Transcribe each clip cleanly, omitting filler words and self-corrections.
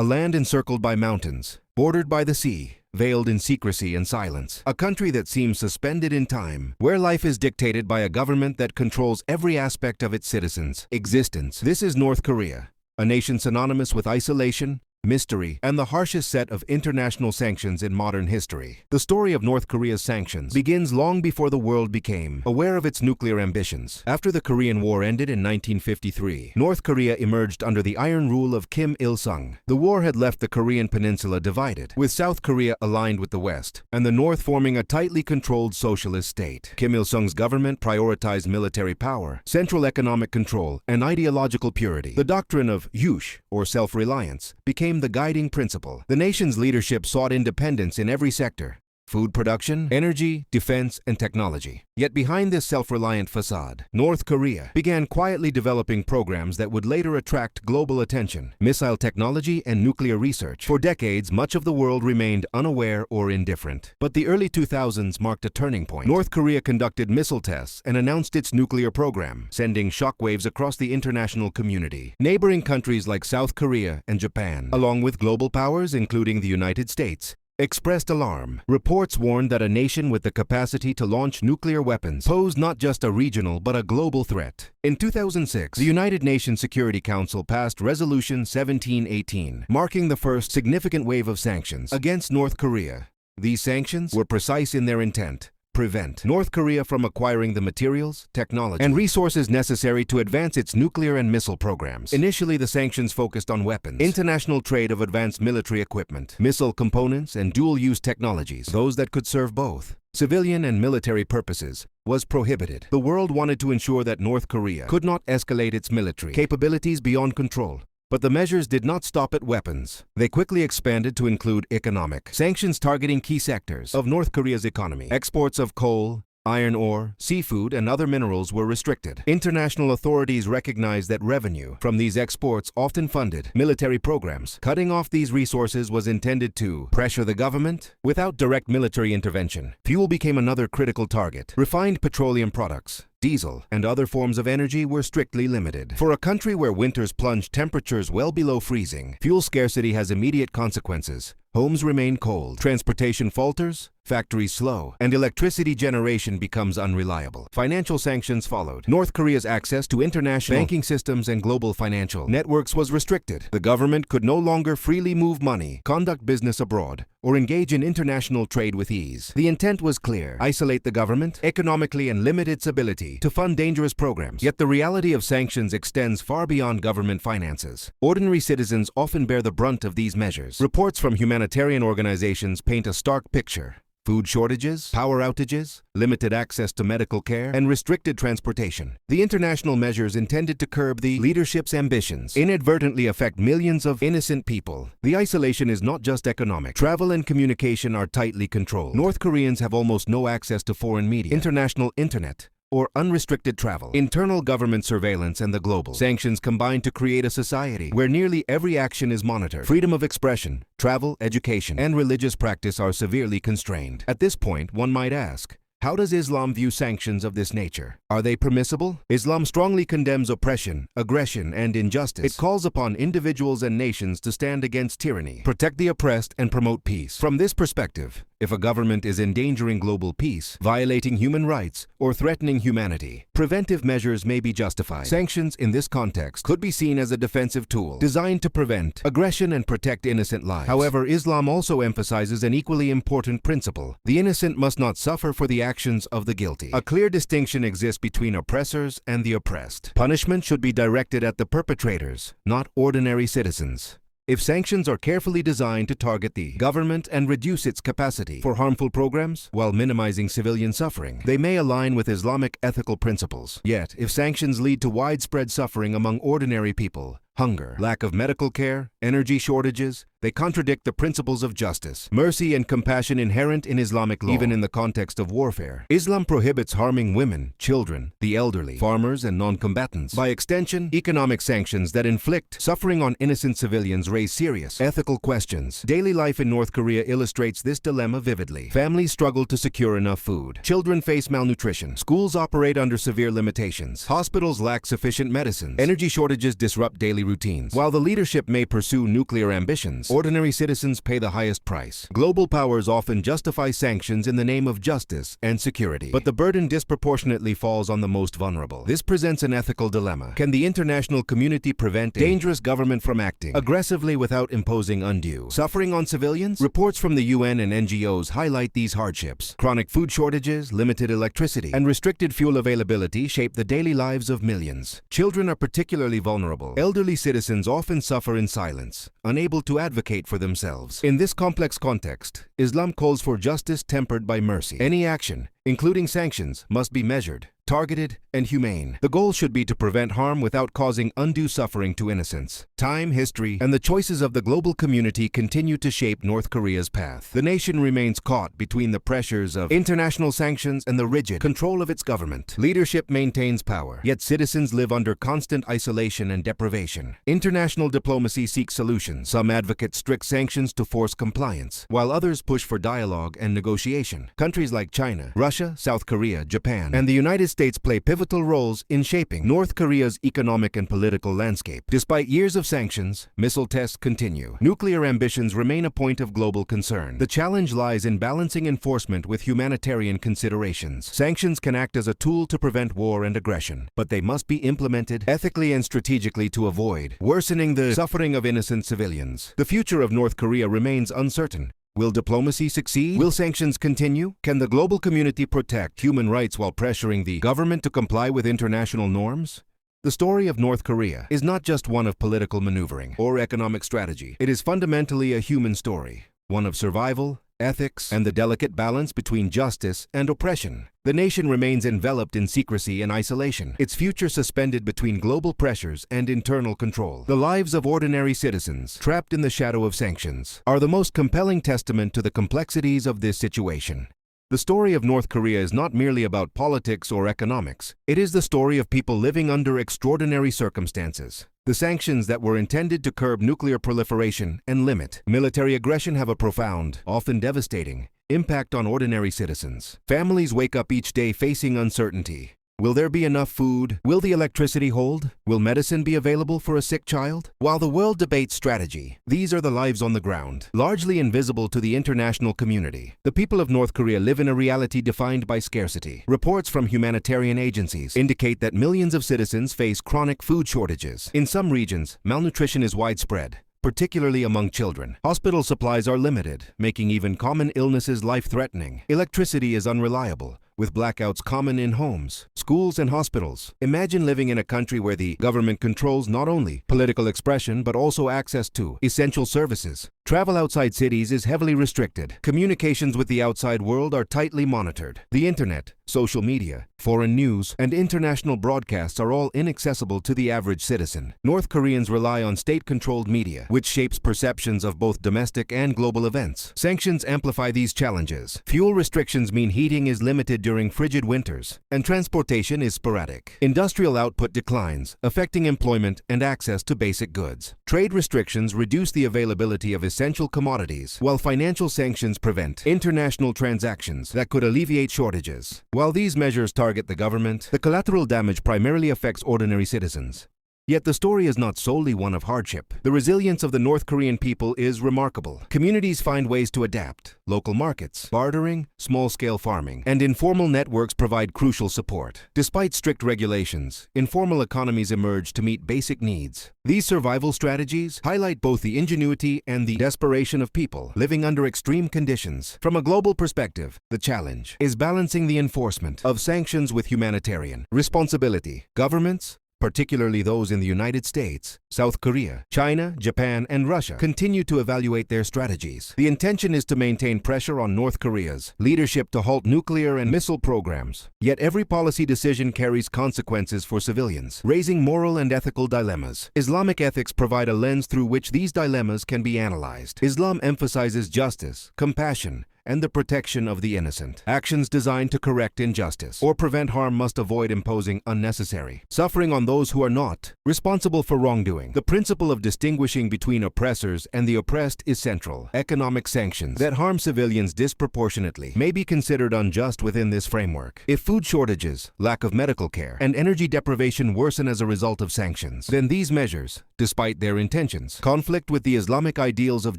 a land encircled by mountains, bordered by the sea, veiled in secrecy and silence. A country that seems suspended in time, where life is dictated by a government that controls every aspect of its citizens' existence. This is North Korea, a nation synonymous with isolation, mystery, and the harshest set of international sanctions in modern history. The story of North Korea's sanctions begins long before the world became aware of its nuclear ambitions. After the Korean War ended in 1953, North Korea emerged under the iron rule of Kim Il-sung. The war had left the Korean peninsula divided, with South Korea aligned with the West, and the North forming a tightly controlled socialist state. Kim Il-sung's government prioritized military power, central economic control, and ideological purity. The doctrine of yush, or self-reliance, became the guiding principle. The nation's leadership sought independence in every sector: food production, energy, defense, and technology. Yet behind this self-reliant facade, North Korea began quietly developing programs that would later attract global attention: missile technology and nuclear research. For decades, much of the world remained unaware or indifferent. But the early 2000s marked a turning point. North Korea conducted missile tests and announced its nuclear program, sending shockwaves across the international community. Neighboring countries like South Korea and Japan, along with global powers including the United States, expressed alarm. Reports warned that a nation with the capacity to launch nuclear weapons posed not just a regional but a global threat. In 2006, the United Nations Security Council passed Resolution 1718, marking the first significant wave of sanctions against North Korea. These sanctions were precise in their intent: prevent North Korea from acquiring the materials, technology, and resources necessary to advance its nuclear and missile programs. Initially, the sanctions focused on weapons, international trade of advanced military equipment, missile components, and dual-use technologies. Those that could serve both civilian and military purposes was prohibited. The world wanted to ensure that North Korea could not escalate its military capabilities beyond control. But the measures did not stop at weapons. They quickly expanded to include economic sanctions targeting key sectors of North Korea's economy. Exports of coal, iron ore, seafood, and other minerals were restricted. International authorities recognized that revenue from these exports often funded military programs. Cutting off these resources was intended to pressure the government without direct military intervention. Fuel became another critical target. Refined petroleum products, diesel, and other forms of energy were strictly limited. For a country where winters plunge temperatures well below freezing, fuel scarcity has immediate consequences. Homes remain cold, transportation falters, factories slow, and electricity generation becomes unreliable. Financial sanctions followed. North Korea's access to international banking systems and global financial networks was restricted. The government could no longer freely move money, conduct business abroad, or engage in international trade with ease. The intent was clear: isolate the government economically and limit its ability to fund dangerous programs. Yet the reality of sanctions extends far beyond government finances. Ordinary citizens often bear the brunt of these measures. Reports from humanitarian organizations paint a stark picture: food shortages, power outages, limited access to medical care, and restricted transportation. The international measures intended to curb the leadership's ambitions inadvertently affect millions of innocent people. The isolation is not just economic. Travel and communication are tightly controlled. North Koreans have almost no access to foreign media, international internet, or unrestricted travel. Internal government surveillance and the global sanctions combine to create a society where nearly every action is monitored. Freedom of expression, travel, education, and religious practice are severely constrained. At this point, one might ask, how does Islam view sanctions of this nature? Are they permissible? Islam strongly condemns oppression, aggression, and injustice. It calls upon individuals and nations to stand against tyranny, protect the oppressed, and promote peace. From this perspective, if a government is endangering global peace, violating human rights, or threatening humanity, preventive measures may be justified. Sanctions in this context could be seen as a defensive tool designed to prevent aggression and protect innocent lives. However, Islam also emphasizes an equally important principle: the innocent must not suffer for the actions of the guilty. A clear distinction exists between oppressors and the oppressed. Punishment should be directed at the perpetrators, not ordinary citizens. If sanctions are carefully designed to target the government and reduce its capacity for harmful programs while minimizing civilian suffering, they may align with Islamic ethical principles. Yet, if sanctions lead to widespread suffering among ordinary people, hunger, lack of medical care, energy shortages, They contradict the principles of justice, mercy, and compassion inherent in Islamic law, even in the context of warfare. Islam prohibits harming women, children, the elderly, farmers, and non-combatants. By extension, economic sanctions that inflict suffering on innocent civilians raise serious ethical questions. Daily life in North Korea illustrates this dilemma vividly. Families struggle to secure enough food. Children face malnutrition. Schools operate under severe limitations. Hospitals lack sufficient medicines. Energy shortages disrupt daily routines. While the leadership may pursue nuclear ambitions, ordinary citizens pay the highest price. Global powers often justify sanctions in the name of justice and security, but the burden disproportionately falls on the most vulnerable. This presents an ethical dilemma. Can the international community prevent a dangerous government from acting aggressively without imposing undue suffering on civilians? Reports from the UN and NGOs highlight these hardships. Chronic food shortages, limited electricity, and restricted fuel availability shape the daily lives of millions. Children are particularly vulnerable. Elderly citizens often suffer in silence, unable to advocate for themselves. In this complex context, Islam calls for justice tempered by mercy. Any action, including sanctions, must be measured, targeted, and humane. The goal should be to prevent harm without causing undue suffering to innocents. Time, history, and the choices of the global community continue to shape North Korea's path. The nation remains caught between the pressures of international sanctions and the rigid control of its government. Leadership maintains power, yet citizens live under constant isolation and deprivation. International diplomacy seeks solutions. Some advocate strict sanctions to force compliance, while others push for dialogue and negotiation. Countries like China, Russia, South Korea, Japan, and the United States play pivotal roles in shaping North Korea's economic and political landscape. Despite years of sanctions, missile tests continue. Nuclear ambitions remain a point of global concern. The challenge lies in balancing enforcement with humanitarian considerations. Sanctions can act as a tool to prevent war and aggression, but they must be implemented ethically and strategically to avoid worsening the suffering of innocent civilians. The future of North Korea remains uncertain. Will diplomacy succeed? Will sanctions continue? Can the global community protect human rights while pressuring the government to comply with international norms? The story of North Korea is not just one of political maneuvering or economic strategy. It is fundamentally a human story, one of survival, ethics, and the delicate balance between justice and oppression. The nation remains enveloped in secrecy and isolation, its future suspended between global pressures and internal control. The lives of ordinary citizens, trapped in the shadow of sanctions, are the most compelling testament to the complexities of this situation. The story of North Korea is not merely about politics or economics. It is the story of people living under extraordinary circumstances. The sanctions that were intended to curb nuclear proliferation and limit military aggression have a profound, often devastating, impact on ordinary citizens. Families wake up each day facing uncertainty. Will there be enough food? Will the electricity hold? Will medicine be available for a sick child? While the world debates strategy, these are the lives on the ground, largely invisible to the international community. The people of North Korea live in a reality defined by scarcity. Reports from humanitarian agencies indicate that millions of citizens face chronic food shortages. In some regions, malnutrition is widespread, particularly among children. Hospital supplies are limited, making even common illnesses life-threatening. Electricity is unreliable, with blackouts common in homes, schools, and hospitals. Imagine living in a country where the government controls not only political expression but also access to essential services. Travel outside cities is heavily restricted. Communications with the outside world are tightly monitored. The internet, social media, foreign news, and international broadcasts are all inaccessible to the average citizen. North Koreans rely on state-controlled media, which shapes perceptions of both domestic and global events. Sanctions amplify these challenges. Fuel restrictions mean heating is limited during frigid winters, and transportation is sporadic. Industrial output declines, affecting employment and access to basic goods. Trade restrictions reduce the availability of essential commodities, while financial sanctions prevent international transactions that could alleviate shortages. While these measures target the government, the collateral damage primarily affects ordinary citizens. Yet the story is not solely one of hardship. The resilience of the North Korean people is remarkable. Communities find ways to adapt. Local markets, bartering, small-scale farming, and informal networks provide crucial support. Despite strict regulations, informal economies emerge to meet basic needs. These survival strategies highlight both the ingenuity and the desperation of people living under extreme conditions. From a global perspective, the challenge is balancing the enforcement of sanctions with humanitarian responsibility. Governments, particularly those in the United States, South Korea, China, Japan, and Russia, continue to evaluate their strategies. The intention is to maintain pressure on North Korea's leadership to halt nuclear and missile programs. Yet every policy decision carries consequences for civilians, raising moral and ethical dilemmas. Islamic ethics provide a lens through which these dilemmas can be analyzed. Islam emphasizes justice, compassion, and the protection of the innocent. Actions designed to correct injustice or prevent harm must avoid imposing unnecessary suffering on those who are not responsible for wrongdoing. The principle of distinguishing between oppressors and the oppressed is central. Economic sanctions that harm civilians disproportionately may be considered unjust within this framework. If food shortages, lack of medical care, and energy deprivation worsen as a result of sanctions, then these measures, despite their intentions, conflict with the Islamic ideals of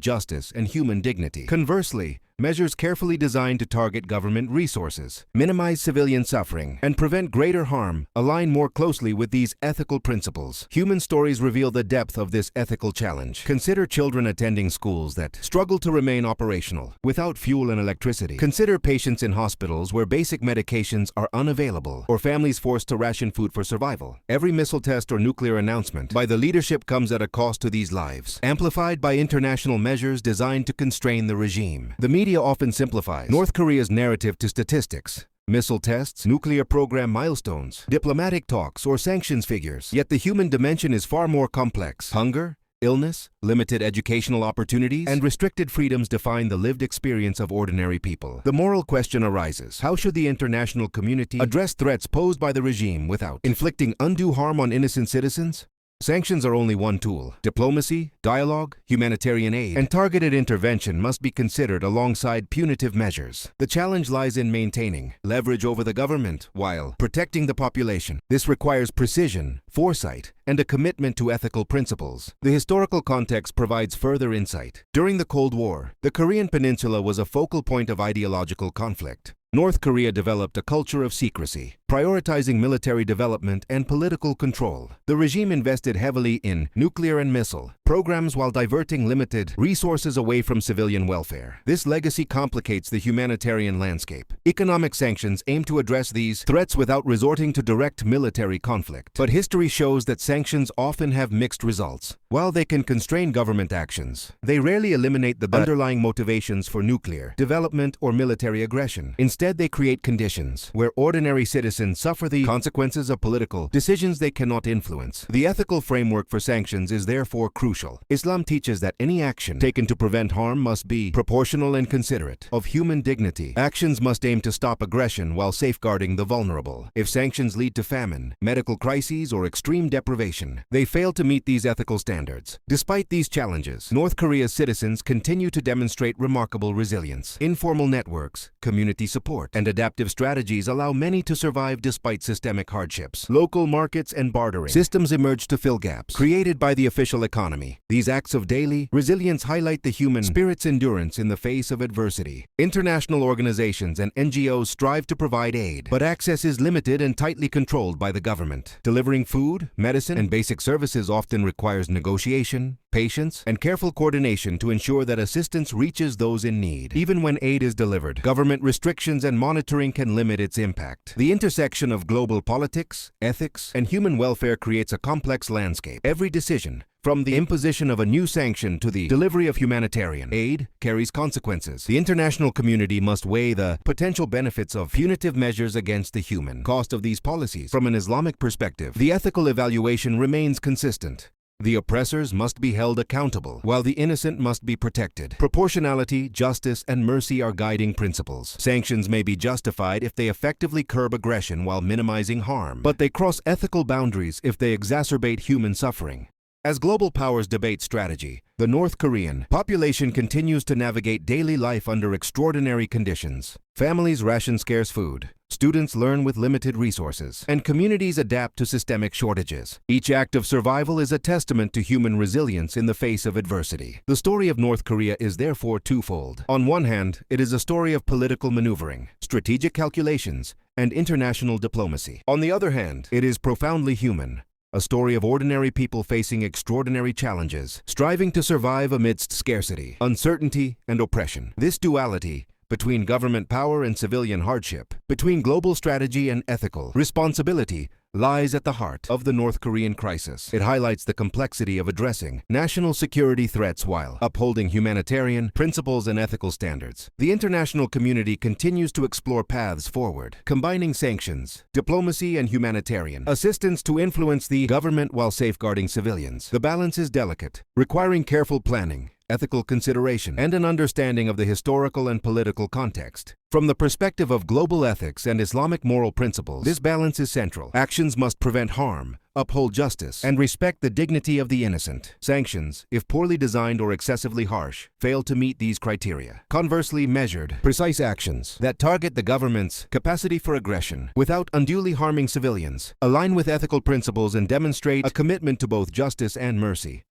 justice and human dignity. Conversely, measures carefully designed to target government resources, minimize civilian suffering, and prevent greater harm align more closely with these ethical principles. Human stories reveal the depth of this ethical challenge. Consider children attending schools that struggle to remain operational without fuel and electricity. Consider patients in hospitals where basic medications are unavailable, or families forced to ration food for survival. Every missile test or nuclear announcement by the leadership comes at a cost to these lives, amplified by international measures designed to constrain the regime. The media often simplifies North Korea's narrative to statistics, missile tests, nuclear program milestones, diplomatic talks, or sanctions figures. Yet the human dimension is far more complex. Hunger, illness, limited educational opportunities, and restricted freedoms define the lived experience of ordinary people. The moral question arises: how should the international community address threats posed by the regime without inflicting undue harm on innocent citizens? Sanctions are only one tool. Diplomacy, dialogue, humanitarian aid, and targeted intervention must be considered alongside punitive measures. The challenge lies in maintaining leverage over the government while protecting the population. This requires precision, foresight, and a commitment to ethical principles. The historical context provides further insight. During the Cold War, the Korean Peninsula was a focal point of ideological conflict. North Korea developed a culture of secrecy, prioritizing military development and political control. The regime invested heavily in nuclear and missile programs while diverting limited resources away from civilian welfare. This legacy complicates the humanitarian landscape. Economic sanctions aim to address these threats without resorting to direct military conflict. But history shows that sanctions often have mixed results. While they can constrain government actions, they rarely eliminate the underlying motivations for nuclear development or military aggression. Instead, they create conditions where ordinary citizens suffer the consequences of political decisions they cannot influence. The ethical framework for sanctions is therefore crucial. Islam teaches that any action taken to prevent harm must be proportional and considerate of human dignity. Actions must aim to stop aggression while safeguarding the vulnerable. If sanctions lead to famine, medical crises, or extreme deprivation, they fail to meet these ethical standards. Despite these challenges, North Korea's citizens continue to demonstrate remarkable resilience. Informal networks, community support, and adaptive strategies allow many to survive despite systemic hardships. Local markets and bartering systems emerge to fill gaps created by the official economy. These acts of daily resilience highlight the human spirit's endurance in the face of adversity. International organizations and NGOs strive to provide aid, but access is limited and tightly controlled by the government. Delivering food, medicine, and basic services often requires negotiation, patience, and careful coordination to ensure that assistance reaches those in need. Even when aid is delivered, government restrictions and monitoring can limit its impact. The intersection of global politics, ethics, and human welfare creates a complex landscape. Every decision, from the imposition of a new sanction to the delivery of humanitarian aid, carries consequences. The international community must weigh the potential benefits of punitive measures against the human cost of these policies. From an Islamic perspective, the ethical evaluation remains consistent. The oppressors must be held accountable, while the innocent must be protected. Proportionality, justice, and mercy are guiding principles. Sanctions may be justified if they effectively curb aggression while minimizing harm, but they cross ethical boundaries if they exacerbate human suffering. As global powers debate strategy, the North Korean population continues to navigate daily life under extraordinary conditions. Families ration scarce food, students learn with limited resources, and communities adapt to systemic shortages. Each act of survival is a testament to human resilience in the face of adversity. The story of North Korea is therefore twofold. On one hand, it is a story of political maneuvering, strategic calculations, and international diplomacy. On the other hand, it is profoundly human. A story of ordinary people facing extraordinary challenges, striving to survive amidst scarcity, uncertainty, and oppression. This duality, between government power and civilian hardship, between global strategy and ethical responsibility, lies at the heart of the North Korean crisis. It highlights the complexity of addressing national security threats while upholding humanitarian principles and ethical standards. The international community continues to explore paths forward, combining sanctions, diplomacy, and humanitarian assistance to influence the government while safeguarding civilians. The balance is delicate, requiring careful planning, ethical consideration, and an understanding of the historical and political context. From the perspective of global ethics and Islamic moral principles, this balance is central. Actions must prevent harm, uphold justice, and respect the dignity of the innocent. Sanctions, if poorly designed or excessively harsh, fail to meet these criteria. Conversely, measured, precise actions that target the government's capacity for aggression without unduly harming civilians, align with ethical principles and demonstrate a commitment to both justice and mercy.